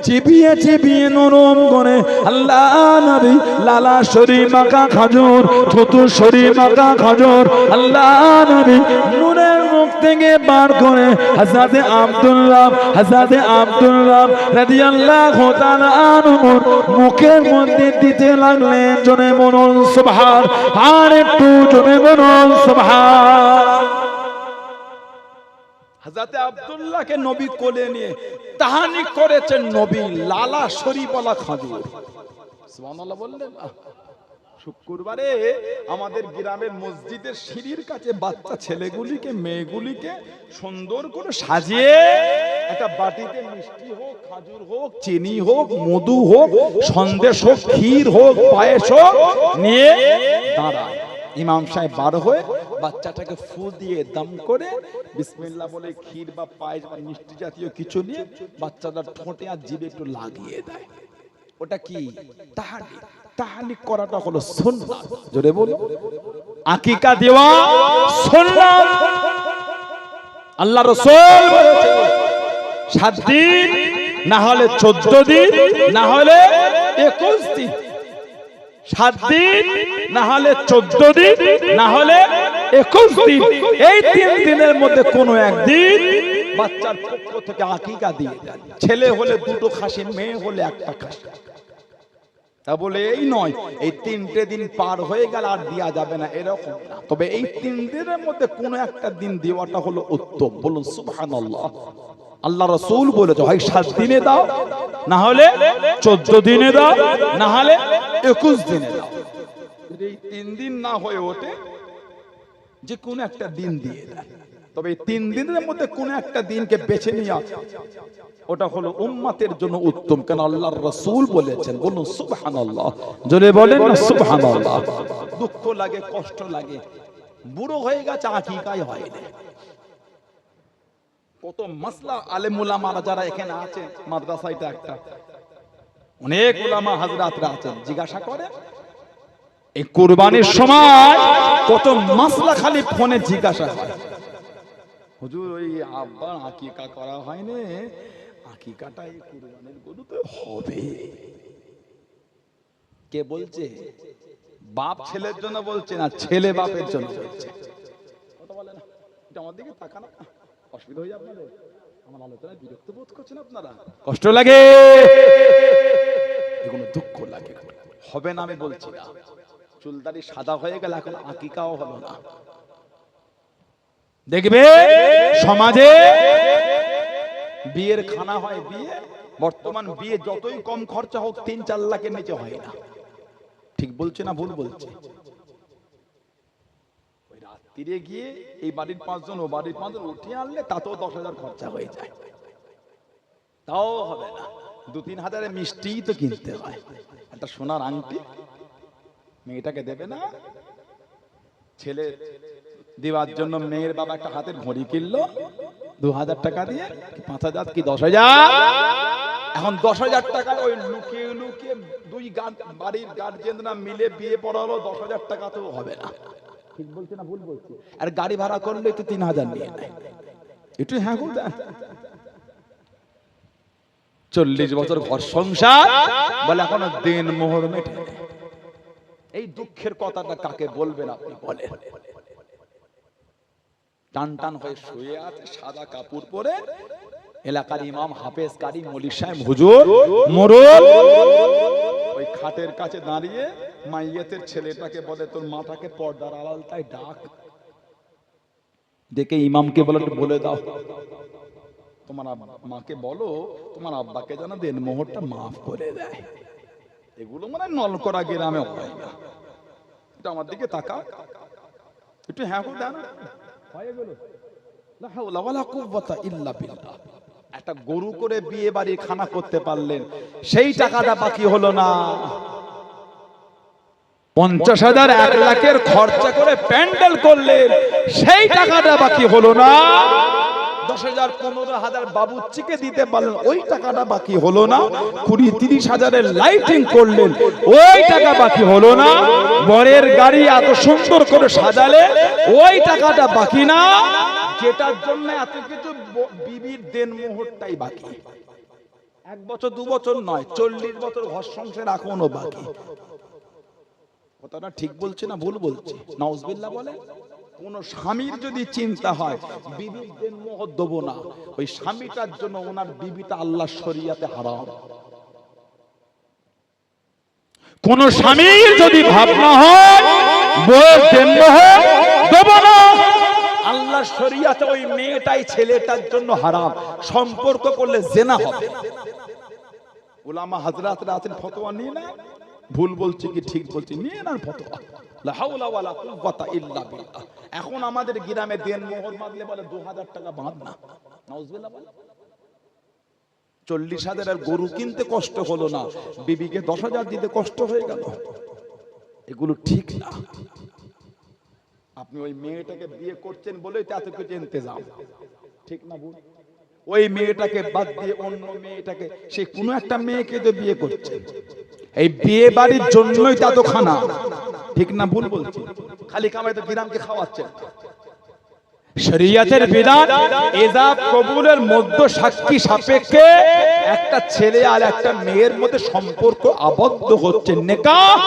চিবিয়ে চিবিয়ে নরম করে আল্লাহ নবী লালা শরীফ মাখা খাজুর, থুতু শরীফ মাখা খাজুর আল্লাহ নবী নূরের মুখ থেকে বার করে হযরতে আব্দুল্লাহ, হযরতে আব্দুল্লাহ রাদিয়াল্লাহু তাআলা আনহুর মুখের মধ্যে দিতে লাগলেন। জোরে বলুন সুবহান, আর একটু জোরে বলুন সুবহান। হযরতে আব্দুল্লাহকে নবী কোলে নিয়ে তাহানি করেছেন নবী লালা শরীফওয়ালা খাজুর। সুবহানাল্লাহ বললেন। শুক্রবারে আমাদের গ্রামের মসজিদের সিঁড়ির কাছে বাচ্চা ছেলেগুলিকে মেয়েগুলিকে সুন্দর করে সাজিয়ে একটা বাটিতে মিষ্টি হোক, খাজুর হোক, চিনি হোক, মধু হোক, সন্দেশ হোক, ক্ষীর হোক, পায়েস হোক নিয়ে দাঁড়ায়। ইমাম সাহেব বার হয়ে বাচ্চাটাকে ফু দিয়ে দাম করে বিসমিল্লাহ বলে ক্ষীর বা পায়েস বা মিষ্টি জাতীয় কিছু নিয়ে বাচ্চাটার ঠোঁটে আর জিভে একটু লাগিয়ে দেয়। ওটা কি? তাহানি। তাহানি করাটা হলো সুন্নাত। জোরে বলো, আকিকা দেওয়া সুন্নাত। আল্লাহ রাসূল বলেছে 7 দিন, না হলে 14 দিন, না হলে 21 দিন। 7 দিন, না হলে 14 দিন, না হলে 21 দিন। এই 3 দিনের মধ্যে কোনো একদিন বাচ্চার পক্ষ থেকে আকিকা দিয়ে দেন। ছেলে হলে 2টো খাসি, মেয়ে হলে 1টা খাসি। তা বলে এই নয় এই 3টে দিন পার হয়ে গেল আর দেওয়া যাবে না, এরকম না। তবে এই 3 দিনের মধ্যে কোনো একটা দিন দেওয়াটা হলো উত্তম। বলুন সুবহানাল্লাহ। আল্লাহ রাসূল বলেছে, হয় 7 দিনে দাও, না হলে 14 দিনে দাও, না হলে 21 দিনে দাও। এই 3 দিন না হয়ে ওঠে যে কোনো একটা দিন দিয়ে দেয়। তবে এই 3 দিনের মধ্যে কোনো একটা দিনকে বেছে নেওয়া, ওটা হলো উম্মতের জন্য উত্তম। কেন আল্লাহর রাসূল বলেছেন। বলুন সুবহানাল্লাহ। জোরে বলেন না সুবহানাল্লাহ। দুঃখ লাগে, কষ্ট লাগে, বুড়ো হয়ে গেছে আকিকাই হয় না। কত মাসলা আলেম উলামারা যারা এখানে আছে, মাদ্রাসাটা একটা, অনেক উলামা হযরতরা আছেন, জিজ্ঞাসা করে এই কুরবানির সময় কত মাসলা খালি ফোনে জিজ্ঞাসা হয়, হুজুর ওই আব্বা আকিকা করা হয়নি, আকিকাটা এই কুরবানির গরুতে হবে। কে বলছে? বাপ ছেলের জন্য বলছে না, ছেলে বাপের জন্য বলছে। কথা বলে না, এটা আমার দিকে তাকান। অসুবিধা হয়ে আপনাদের? আমার আলোচনায় বিরক্ত বোধ করছেন আপনারা? কষ্ট লাগে, এগুলো দুঃখ লাগে। হবে না আমি বলছি না। চুলদারি সাদা হয়ে গেল, এখন আকিকাও হলো না। দেখবে সমাজে বিয়ের খানা হয়, বিয়ে বর্তমান বিয়ে যতই কম খরচা হোক ৩-৪ লাখের নিচে হয় না। ঠিক বলছে না ভুল বলছে? ওই রাত্রিরে গিয়ে এই বাড়ির ৫ জন ও বাড়ির ৫ জন উঠিয়ে আনলে তাতেও ১০,০০০ খরচা হয়ে যায়, তাও হবে না। ২-৩ হাজারে মিষ্টি তো কিনতে হয়। একটা সোনার আংটি মেয়েটাকে দেবে না, ছেলে দেওয়ার জন্য মেয়ের বাবা একটা হাতের ঘড়ি কিনলো ২,০০০ টাকা দিয়ে, ৫,০০০ কি ১০,০০০। এখন ১০,০০০ টাকা ওই লুকিয়ে লুকিয়ে দুই বাড়ির গার্জেনরা মিলে বিয়ে পড়ালো, ১০,০০০ টাকা তো হবে না। ঠিক বলছে না ভুল বলছে? আর গাড়ি ভাড়া করলে তো ৩,০০০ নিয়ে নেয়। একটু হ্যাঁ বলতে ৪০ বছর ঘর সংসার বলে এখনো দিন মোহর মেটে। এই দুঃখের কথাটা কাকে বলবেন আপনি বলেন? টান টান হয়ে শুয়ে আছে সাদা কাপড় পরে, এলাকার ইমাম হাফেজ কারি মৌলভী সাহেব হুজুর মোরল ওই খাটের কাছে দাঁড়িয়ে মাইয়াতের ছেলেটাকে বলে তোর মাটাকে পর্দার আড়ালটায় ডাক, ডেকে ইমামকে বলে দাও তোমার মাকে বলো তোমার আব্বাকে যেন দেন মোহরটা মাফ করে দেয়। এগুলো মানে নলকরা গ্রামে হয় না। এটা আমার দিকে তাকা, একটু হ্যাঁ দেন। একটা গরু করে বিয়ে বাড়ি খানা করতে পারলেন, সেই টাকাটা বাকি হলো না। ৫০,০০০ ১ লাখের খরচা করে প্যান্ডেল করলেন, সেই টাকাটা বাকি হলো না। ১০,০০০ ১৫,০০০ বাবুর্চিকে দিতে পারলেন, ওই টাকাটা বাকি হলো না। ২০-৩০ হাজারের লাইটিং করলেন, ওই টাকা বাকি হলো না। বরের গাড়ি এত সুন্দর করে সাজালে, ওই টাকাটা বাকি না। যেটার জন্য এত কিছু বিবির দেন মোহরটাই বাকি। ১ বছর ২ বছর নয়, ৪০ বছর ঘর সংসার এখনো বাকি। কথাটা ঠিক বলছে না ভুল বলছে? নাউজুবিল্লাহ বলে। কোন স্বামীর যদি চিন্তা হয় বিবির দেন মোহর দেবো না, ওই স্বামীটার জন্য ওনার বিবিটা আল্লাহর শরিয়াতে হারাম। কোন স্বামীর যদি ভাবনা হয় বউয়ের দেন মোহর দেবো না, আল্লাহর শরিয়াতে ওই মেয়েটাই ছেলেটার জন্য হারাম। সম্পর্ক করলে জেনা হবে। উলামা হাজরাতরা আছেন, ফতোয়া নিয়ে না, ভুল বলছি কি ঠিক বলছি, নিয়ে না ফতোয়া। লা হাওলা ওয়ালা কুওয়াতা ইল্লা বিল্লাহ। এখন আমাদের গ্রামে দেন মোহর বাঁধলে বলে ২,০০০ টাকা বাঁধ না। নাউজুবিল্লাহ বলে। ৪০,০০০ আর গরু কিনতে কষ্ট হলো না, বিবিকে ১০,০০০ দিতে কষ্ট হয়ে গেল। এগুলো ঠিক না। আপনি ওই মেয়েটাকে বিয়ে করছেন বলেই তো এত কিছু ইন্তজাম, ঠিক না ভুল? ওই মেয়েটাকে বাদ দিয়ে অন্য মেয়েটাকে, সে কোনো একটা মেয়েকে তো বিয়ে করছে, এই বিয়ে বাড়ির জন্যই তো খানা, ঠিক না ভুল বলছি? খালি কামাই তো গ্রামকে খাওয়াচ্ছেন। শরীয়তের বিধান ইজাব কবুলের মধ্য সাক্ষী সাপেক্ষে একটা ছেলে আর একটা মেয়ের মধ্যে সম্পর্ক আবদ্ধ হচ্ছে, নেকাহ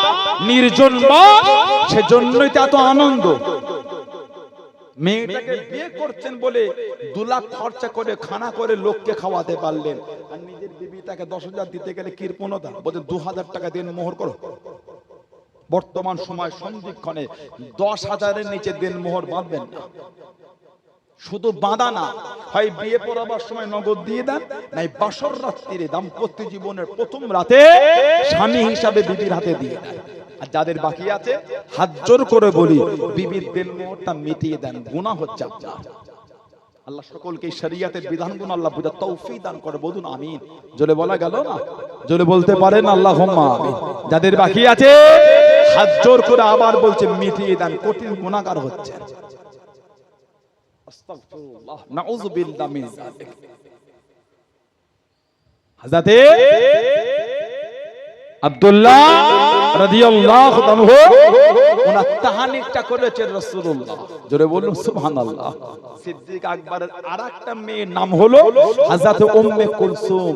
নির্জন মাস, সেজন্যই তো এত আনন্দ। মেয়েটাকে বিয়ে করছেন বলে ২ লাখ খরচা করে খানা করে লোককে খাওয়াতে পারলেন, আর নিজের বিবিটাকে ১০,০০০ দিতে গেলে কৃপণতা, বলতে ২,০০০ টাকা দেন মোহর করো। বর্তমান সময় সন্ধিক্ষণে ১০,০০০-এর নিচে দেন মোহর বাঁধবেন না। শুধু বাঁধা না, হয় বিয়ে পড়াবার সময় নগদ দিয়ে দেন, নাই বাসর রাত্রিরে দাম্পত্য জীবনের প্রথম রাতে স্বামী হিসাবে বিবির হাতে দিয়ে দেন। আর যাদের বাকি আছে হাত জোর করে বলি, বিবির দেন মোহরটা মিটিয়ে দেন, গুনাহ হচ্ছে আপনার। আল্লাহ সকলকে শরীয়তের বিধানগুলো আল্লাহ বুঝার তৌফিক দান করে, বলুন আমিন। জোরে বলা গেল না? জোরে বলতে পারেন আল্লাহুম্মা আমিন। যাদের বাকি আছে হাত জোর করে আবার বলছে মিটিয়ে দেন, কঠিন গুনাহগার হচ্ছে। আস্তাগফিরুল্লাহ, নাউযু বিল্লাহি মিন যালিক। হযরতে আব্দুল্লাহ রাদিয়াল্লাহু আনহু ওনার তাহানিটা করেছেন রাসূলুল্লাহ। জোরে বলুন সুবহানাল্লাহ। সিদ্দিক আকবরের আরেকটা মেয়ের নাম হলো হযরত উম্মে কুলসুম।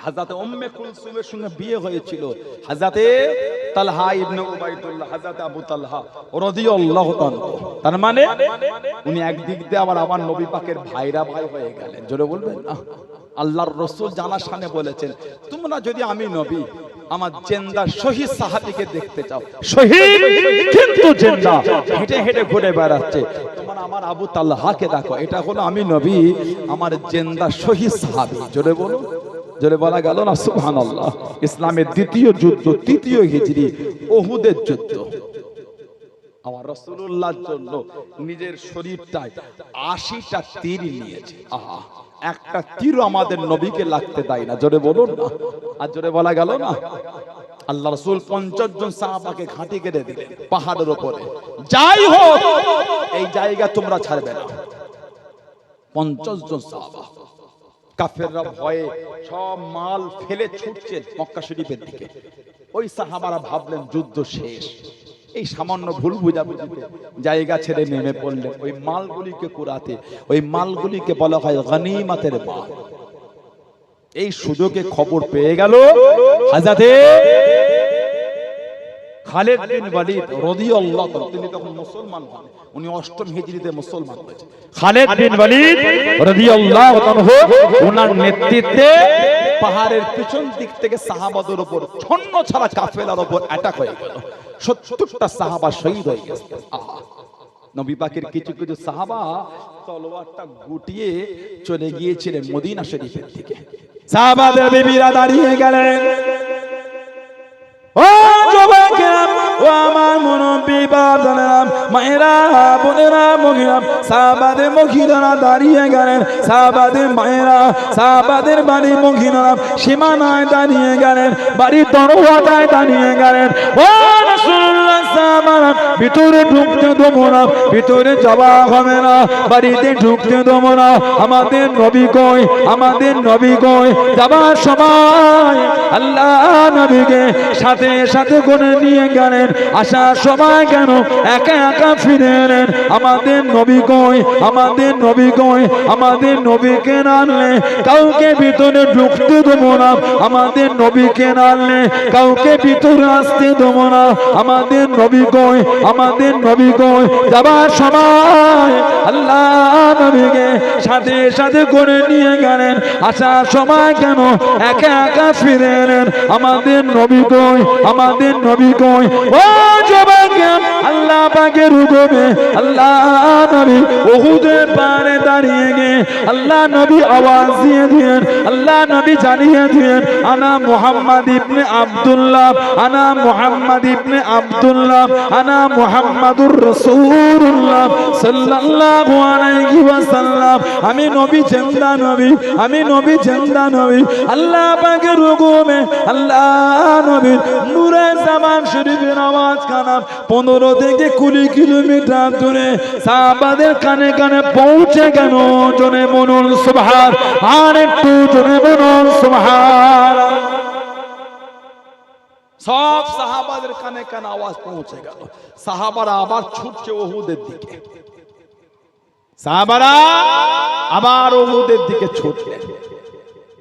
হযরত উম্মে কুলসুমের সঙ্গে বিয়ে হয়েছিল হযরতে তালহা ইবনে উবাইদুল্লাহ, হযরত আবু তালহা রাদিয়াল্লাহু তাআলা। তার মানে উনি একদিক দিয়ে আবার আমার নবী পাকের ভাইরা ভাই হয়ে গেলেন। জোরে বলবেন না? আল্লাহর রাসূল জানার সামনে বলেছেন, তোমরা যদি আমি নবী আমার জিন্দা শহীদ সাহাবীকে দেখতে চাও, শহীদ কিন্তু জিন্দা হেঁটে হেঁটে ঘুরে বেড়াচ্ছে, তোমার আমার আবু তালহাকে দেখো, এটা হলো আমি নবী আমার জিন্দা শহীদ সাহাবী। জোরে বলো, জোরে বলা গেল না সুবহানাল্লাহ। ইসলামের দ্বিতীয় যুদ্ধ, তৃতীয় হিজরি, উহুদের যুদ্ধ। আমার রাসূলুল্লাহর জন্য নিজের শরীরটায় 80টা তীর নিয়েছে। আহা, একটা তীর আমাদের নবীকে লাগতে দেয় না। জোরে বলুন না, আর জোরে বলা গেল না। আল্লাহ রাসূল 50 জন সাহাবাকে ঘাঁটি কেটে দিলেন পাহাড়ের উপরে। যাই হোক, এই জায়গা তোমরা ছাড়বে না। 50 জন সাহাবা, কাফেররা ভয়ে সব মাল ফেলে ছুটছে মক্কা শরীফের দিকে। ওই সাহাবারা ভাবলেন যুদ্ধ শেষ। এই সামান্য ভুল বুঝাবুঝিতে জায়গা ছেড়ে নেমে পড়লেন ওই মালগুলিকে কুড়াতে। ওই মালগুলিকে বলা হয় গনিমতের মাল। এই সুযোগে খবর পেয়ে গেল হযরতে খালিদ বিন ওয়ালিদ রাদিয়াল্লাহু তাআলা, তিনি তখন মুসলমান হন, উনি 8ম হিজরিতে মুসলমান হয়েছে। খালিদ বিন ওয়ালিদ রাদিয়াল্লাহু তাআলা ওনার নেতৃত্বে পাহাড়ের পিছন দিক থেকে সাহাবাদের উপর ছন্ন ছাড়া কাফেলার উপর অ্যাটাক হয়ে গেল। 70টা সাহাবা শহীদ হয়ে গেছে। নবী পাকের কিছু কিছু সাহাবা তলোয়ারটা গুটিয়ে চলে গিয়েছিলেন মদিনা শরীফের দিকে। সাহাবাদের বিবিরা দাঁড়িয়ে গেলেন। ও যুবকেরা, ও আমার মুরব্বি বাবারা, মায়েরা, বোনেরা, মহিলা, সাহাবাদের মহিলারা দাঁড়িয়ে গেলেন। সাহাবাদের মায়েরা, সাহাবাদের বাড়ির মহিলারা সীমানায় দাঁড়িয়ে গেলেন, বাড়ির দরওয়াজায় দাঁড়িয়ে গেলেন। ও রাসূলুল্লাহ, সাহাবারা ভিতরে ঢুকতে দেবো না, ভিতরে যাওয়া হবে না, বাড়িতে ঢুকতে দেবো না। আমাদের নবী কই, আমাদের নবী কই? যাবার সময় আল্লাহ নবীকে সাথে সাথে করে নিয়ে গেলেন। আসার সময় কেন একা একা ফিরে এলেন? আমাদের নবী কই, আমাদের নবী কই? আমাদের নবীকে না আনলে কাউকে ভিতরে ঢুকতে দেবো না, আমাদের নবীকে না আনলে কাউকে ভিতরে আসতে দেবো না। আমাদের নবী কই, আমাদের নবী কই? যাবার সময় আল্লাহ নবীকে সাথে সাথে করে নিয়ে গেলেন। আসার সময় কেন একা একা ফিরে এলেন? আমাদের নবী কই, আমাদের নবী কই? ও যুবক, আল্লাহ পাকের হুকুমে আল্লাহ নবী উহুদের পারে দাঁড়িয়ে গিয়ে আল্লাহ নবী আওয়াজ দিয়ে দিলেন, আল্লাহ নবী জানিয়ে দিলেন, আনা মুহাম্মদ ইবনে আব্দুল্লাহ, আনা মুহাম্মদ ইবনে আব্দুল্লাহ, আনা মুহাম্মাদুর রাসূলুল্লাহ সাল্লাল্লাহু আলাইহি ওয়াসাল্লাম। আমি নবী জিন্দা নবী, আমি নবী জিন্দা নবী। আল্লাহ পাকের হুকুমে আল্লাহ নবী নূরে জামান শরীফের আওয়াজ কানা 15 থেকে 20 কিলোমিটার দূরে সাহাবাদের কানে কানে পৌঁছে গেল। জনে বলুন সুবহান, আর একটু জনে বলুন সুবহান। সব সাহাবাদের কানে কানে আওয়াজ পৌঁছে গেল। সাহাবারা আবার ছুটছে উহুদের দিকে, সাহাবারা আবার উহুদের দিকে ছুটলেন।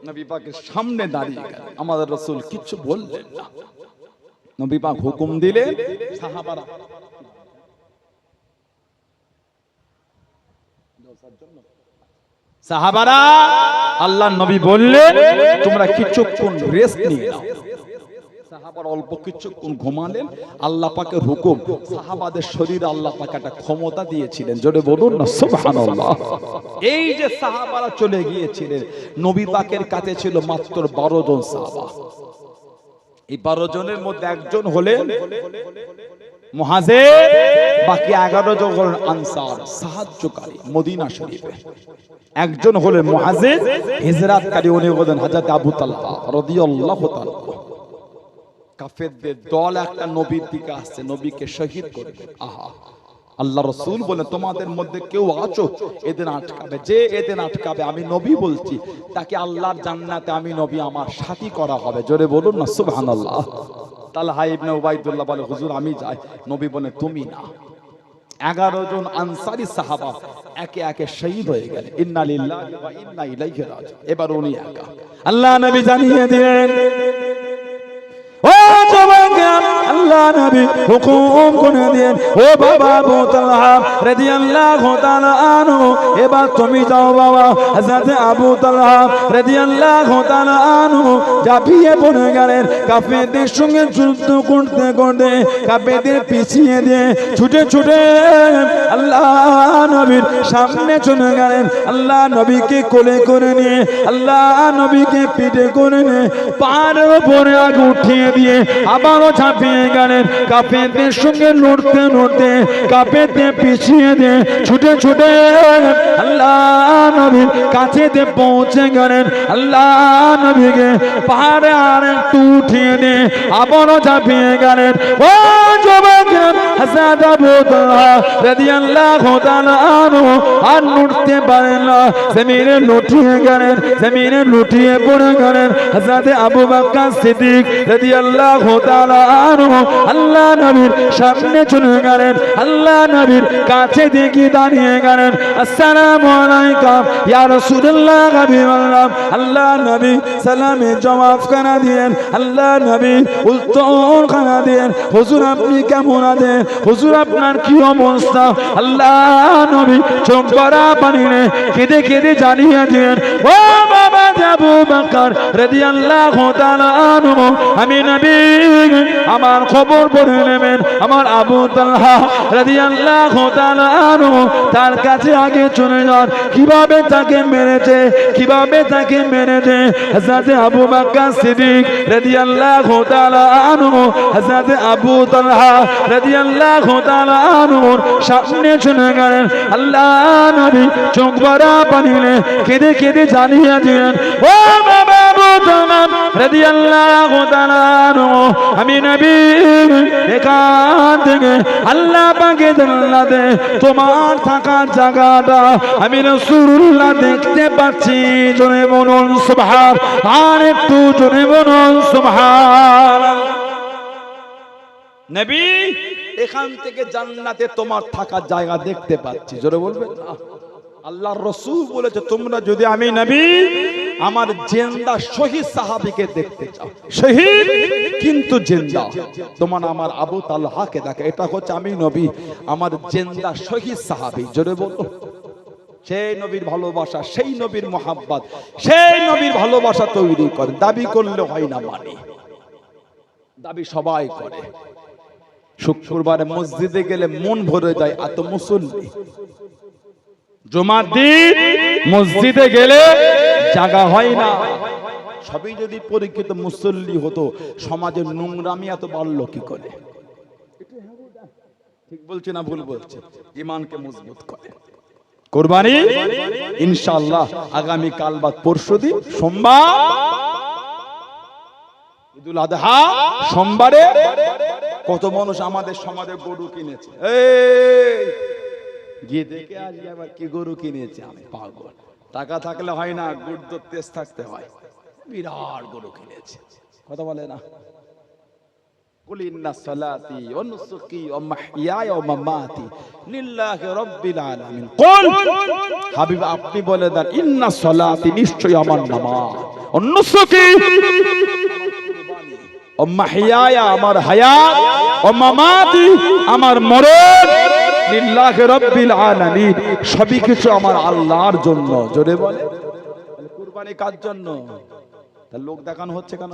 নবী পাকের সামনে দাঁড়িয়ে গেল। আমাদের রাসূল কিছু বললেন না। নবী পাক হুকুম দিলেন, সাহাবারা সাহাবারা আল্লাহর নবী বললেন, তোমরা কিছুক্ষণ রেস্ট নিয়ে নাও। সাহাবারা অল্প কিছুক্ষণ ঘুমালেন। আল্লাহ পাকের হুকুম, সাহাবাদের শরীরে আল্লাহ পাক একটা ক্ষমতা দিয়েছিলেন। জোরে বলুন না সুবহানাল্লাহ। এই যে সাহাবারা চলে গিয়েছিলেন, নবী পাকের কাছে ছিল মাত্র 12 জন সাহাবা। এই 12 জনের মধ্যে একজন হলেন মুহাজির, বাকি 11 জন হলেন আনসার, সাহায্যকারী মদিনা শরীফে। একজন হলেন মুহাজির, হিজরতকারী, উনি হলেন হযরত আবু তালহা রাদিয়াল্লাহু তাআলা। কাফেরদের দল একটা নবীর দিকে আসছে, নবীকে শহীদ করবে। আহা, আল্লাহ রাসূল বলেন, তোমাদের মধ্যে কেউ আছো এদের আটকাবে, যে এদের আটকাবে আমি নবী বলছি তাকে আল্লাহর জান্নাতে আমি নবী আমার সাথী করা হবে। জোরে বলুন না সুবহানাল্লাহ। তালহা ইবনে উবাইদুল্লাহ বলে, হুজুর আমি যাই। নবী বলে, তুমি না। 11 জন আনসারী সাহাবা একে একে শহীদ হয়ে গেলেন। ইন্না লিল্লাহি ওয়া ইন্না ইলাইহি রাজিউন। এবার উনি একা। আল্লাহ নবী জানিয়ে দিলেন, ও যুবক, আল্লাহ নবী নবী হুকুম করে দিলেন, ও বাবা আবু তালহা রাদিয়াল্লাহু তাআলা আনহু, এবার তুমি যাও বাবা। হযরত আবু তালহা রাদিয়াল্লাহু তাআলা আনহু ঝাঁপিয়ে পড়ে গেলেন, কাফেরদের সঙ্গে যুদ্ধ করতে করতে কাফেরদের পিছিয়ে দিয়ে ছুটে ছুটে আল্লাহ নবীর সামনে চলে গেলেন। আল্লাহ নবীকে কোলে করে নিয়ে, আল্লাহ নবীকে পিঠে করে নিয়ে পাহাড়ের উপরে আগে উঠিয়ে দিয়ে আবারও ঝাঁপিয়ে গেলেন, কাফেরদের সঙ্গে লড়তে লড়তে কাফেরদের পিছিয়ে দিয়ে ছুটে ছুটে আল্লাহ নবীর কাছে দিয়ে পৌঁছে গেলেন। আল্লাহ নবীকে পাহাড়ে আর একটু উঠিয়ে দিয়ে আবারও ঝাঁপিয়ে গেলেন। ও যুবক হযরত আবু তালহা রাদিয়াল্লাহু তাআলা আনহু আর লড়তে পারেন না, জমিনে লুটিয়ে গেলেন, জমিনে লুটিয়ে পড়ে গেলেন। হযরত আবু বকর সিদ্দিক রাদিয়াল্লাহু তাআলা আনহু আল্লাহ নবীর সামনে চলে গেলেন, আল্লাহ নবীর কাছে দেখি দাঁড়িয়ে গেলেন। আসসালামু আলাইকুম ইয়া রাসূলুল্লাহ, হাবিবাল্লাহ। আল্লাহ নবী সালামে জবাব খানা দিলেন, আল্লাহ নবী উত্তর খানা দিলেন, হুজুর আপনি কেমন আছেন, হুজুর আপনার কি অবস্থা? আল্লাহ নবী চোখ ভরা পানি কেঁদে কেঁদে জানিয়ে দিলেন, ও বাবা আবু বকর রাদিয়াল্লাহু তাআলা আনহু, আমি নবী আমার খবর পড়ে নেবেন। আমার আবু তালহা রাদিয়াল্লাহু তাআলা আনহু তার কাছে আগে চলে যান, কিভাবে তাকে মেরেছে, কিভাবে তাকে মেরেছে। হযরত আবু বকর সিদ্দিক রাদিয়াল্লাহু তাআলা আনহু হযরত আবু তালহা রাদিয়াল্লাহু তাআলা আনহুর সামনে চলে গেলেন। আল্লাহ নবী চোখ ভরা পানি কেঁদে কেঁদে জানিয়ে দিলেন, ও বাবা আবু তালহা রাদিয়াল্লাহু তাআলা আনহু, আমি নবী এখান থেকে আল্লাহ পাকের জান্নাতে তোমার থাকার জায়গাটা আমি রাসূলুল্লাহ দেখতে পাচ্ছি। জোরে বলুন সুবহান, আর একটু জোরে বলুন সুবহান। নবী এখান থেকে জান্নাতে তোমার থাকার জায়গা দেখতে পাচ্ছি, জোরে বলবেন। আল্লাহর রাসূল বলেছে, তোমরা যদি আমি নবী আমার জিন্দা শহীদ সাহাবীকে দেখতে চাও, শহীদ কিন্তু জিন্দা, তোমার আমার আবু তালহাকে দেখে। এটা হচ্ছে আমি নবী আমার জিন্দা শহীদ সাহাবী, জোরে বলো। সেই নবীর ভালোবাসা, সেই নবীর মোহাব্বত, সেই নবীর ভালোবাসা তৈরি করে। দাবি করলে হয় না, মানে দাবি সবাই করে। শুক্রবারে মসজিদে গেলে মন ভরে যায়, এত মুসল্লি। জুমার দিন মসজিদে গেলে জায়গা হয় না। সবই যদি পরীক্ষিত মুসল্লি হতো, সমাজের নোংরামি এত বাড়লো কি করে? ঠিক বলছে না ভুল বলছে? ঈমানকে মজবুত করে। কুরবানি ইনশাআল্লাহ আগামী কাল বা পরশুদিন সোমবার ঈদুল আযহা, সোমবারে কত মানুষ আমাদের সমাজে গরু কিনেছে। এই গিয়ে দেখে আসি আবার কি গরু কিনেছে। আমি পাগল, টাকা থাকলে হয় না, গুড় তেজ থাকতে হয়। বিরাট গরু কিনেছে, কথা বলে না। কুল ইন্না সালাতি ওয়া নুসুকি ওয়া মাহইয়ায়া ওয়া মামাতি লিল্লাহি রাব্বিল আলামিন। কুল হাবিব আপনি বলে দেন, ইন্না সালাতি নিশ্চয়ই আমার নামাজ, ওয়া নুসুকি ওয়া মাহইয়ায়া আমার হায়াত, ওয়া মামাতি আমার মরণ, লিল্লাহি রাব্বিল আলামিন সবই কিছু আমার আল্লাহর জন্য। জোরে বলে। কুরবানি কার জন্য? তার লোক দেখানো হচ্ছে কেন?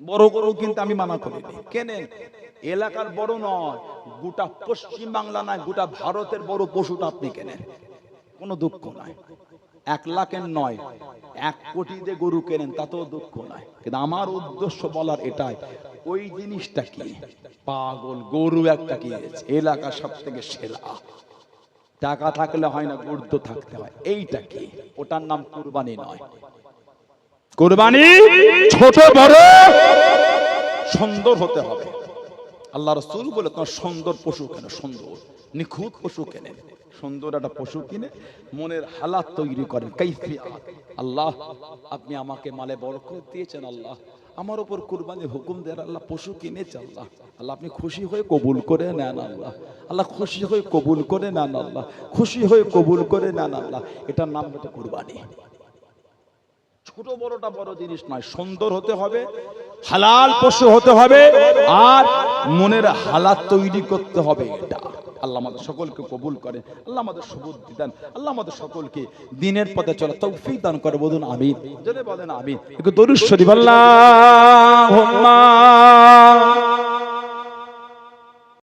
বড় গরু কিন্তু আমি মানা করিনি, কেনেন এলাকার বড় নয়, গোটা পশ্চিম বাংলা নয়, গোটা ভারতের বড় পশুটা আপনি কেনেন, কোনো দুঃখ নাই। 1 লাখের নয়, 1 কোটি দিয়ে গরু কেনেন, তাতেও দুঃখ নাই। কিন্তু আমার উদ্দেশ্য বলার এটাই, ওই জিনিসটা কি? পাগল গরু একটা কিনেছে, এলাকা সব থেকে সেরা। টাকা থাকলে হয় না, গুরুত্ব থাকতে হয়। এইটা কি? ওটার নাম কুরবানি নয়। কুরবানি ছোট বড় সুন্দর হতে হবে। আল্লাহ রাসূল বলে, তোমার সুন্দর পশু কেন, সুন্দর নিখুঁত পশু কেনে, সুন্দর একটা পশু কিনে মনের হালাত তৈরি করেন। কাইফিয়াত। আল্লাহ আপনি আমাকে মালে বরকত দিয়েছেন, আল্লাহ আমার উপর কুরবানি হুকুম দেন, আল্লাহ পশু কিনেছে, আল্লাহ আল্লাহ আপনি খুশি হয়ে কবুল করে নেন, আল্লাহ আল্লাহ খুশি হয়ে কবুল করে নেন, আল্লাহ খুশি হয়ে কবুল করে নেন, আল্লাহ। এটার নাম হচ্ছে কুরবানি। ছোট বড়টা বড় জিনিস নয়, সুন্দর হতে হবে, হালাল পশু হতে হবে, আর মনের হালাত তৈরি করতে হবে। এটা আল্লাহ আমাদের সকলকে কবুল করেন, আল্লাহ আমাদের সুবুদ্ধি দেন, আল্লাহ আমাদের সকলকে দিনের পথে চলা তৌফিক দান করে। বলুন আমিন, জোরে বলেন আমিন। একটু দরুদ শরীফ আল্লাহুম্মা